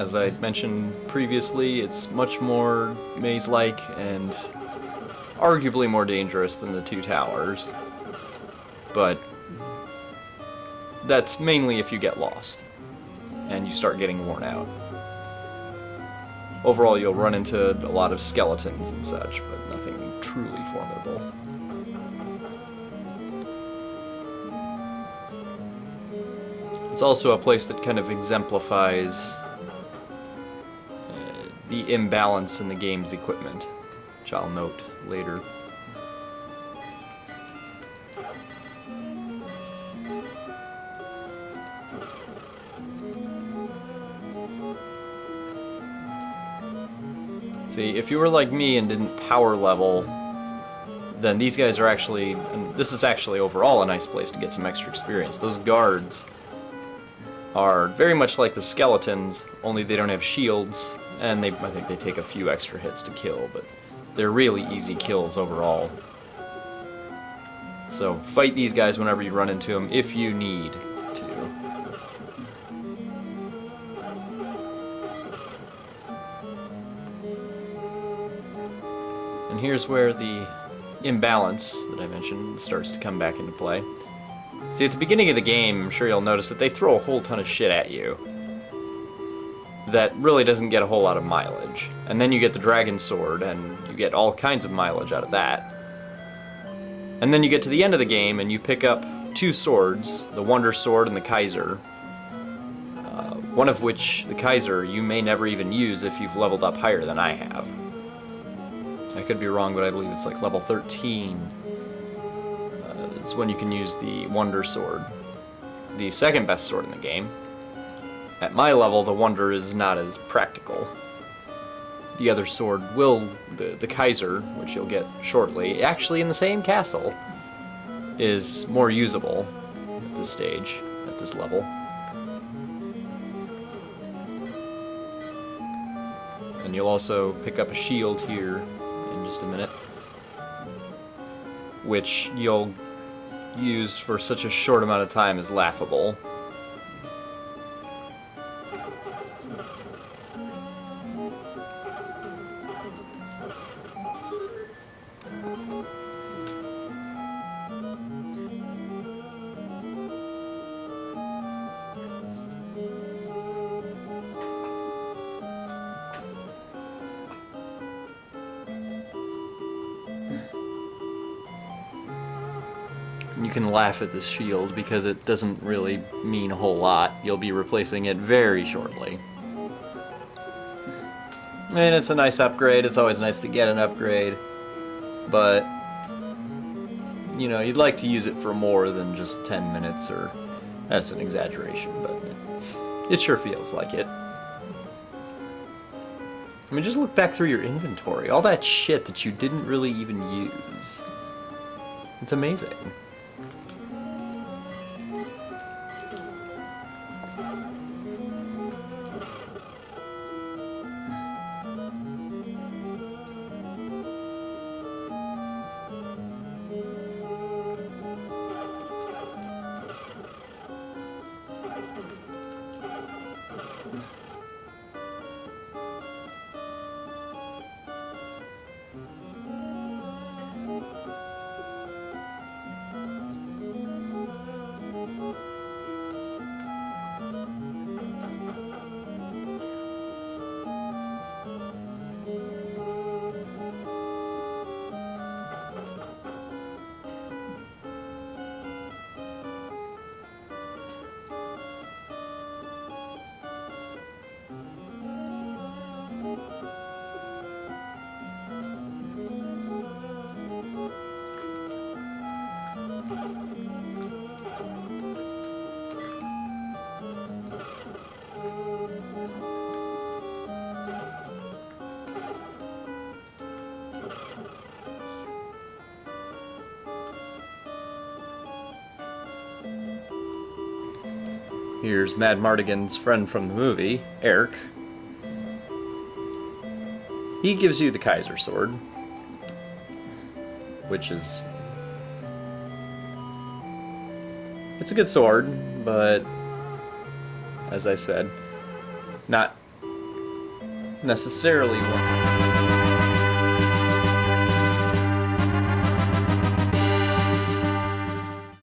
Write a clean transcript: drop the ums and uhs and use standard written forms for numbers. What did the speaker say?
As I mentioned previously, it's much more maze-like and arguably more dangerous than the two towers. But that's mainly if you get lost and you start getting worn out. Overall, you'll run into a lot of skeletons and such, but nothing truly formidable. It's also a place that kind of exemplifies the imbalance in the game's equipment, which I'll note later. See, if you were like me and didn't power level, then these guys are actually, and this is actually overall a nice place to get some extra experience. Those guards are very much like the skeletons, only they don't have shields, and I think they take a few extra hits to kill, but they're really easy kills overall. So fight these guys whenever you run into them, if you need to. And here's where the imbalance that I mentioned starts to come back into play. See, at the beginning of the game, I'm sure you'll notice that they throw a whole ton of shit at you that really doesn't get a whole lot of mileage. And then you get the Dragon Sword, and you get all kinds of mileage out of that. And then you get to the end of the game, and you pick up two swords, the Wonder Sword and the Kaiser. One of which, the Kaiser, you may never even use if you've leveled up higher than I have. I could be wrong, but I believe it's like level 13 is when you can use the Wonder Sword. The second best sword in the game. At my level, the Wonder is not as practical. The other sword will, the Kaiser, which you'll get shortly, actually in the same castle, is more usable at this stage, at this level. And you'll also pick up a shield here in just a minute, which you'll use for such a short amount of time is laughable. You can laugh at this shield because it doesn't really mean a whole lot. You'll be replacing it very shortly. And it's a nice upgrade. It's always nice to get an upgrade. But, you know, you'd like to use it for more than just 10 minutes, or that's an exaggeration, but it sure feels like it. I mean, just look back through your inventory. All that shit that you didn't really even use. It's amazing. Here's Mad Mardigan's friend from the movie, Eric. He gives you the Kaiser sword, which is... it's a good sword, but as I said, not necessarily want.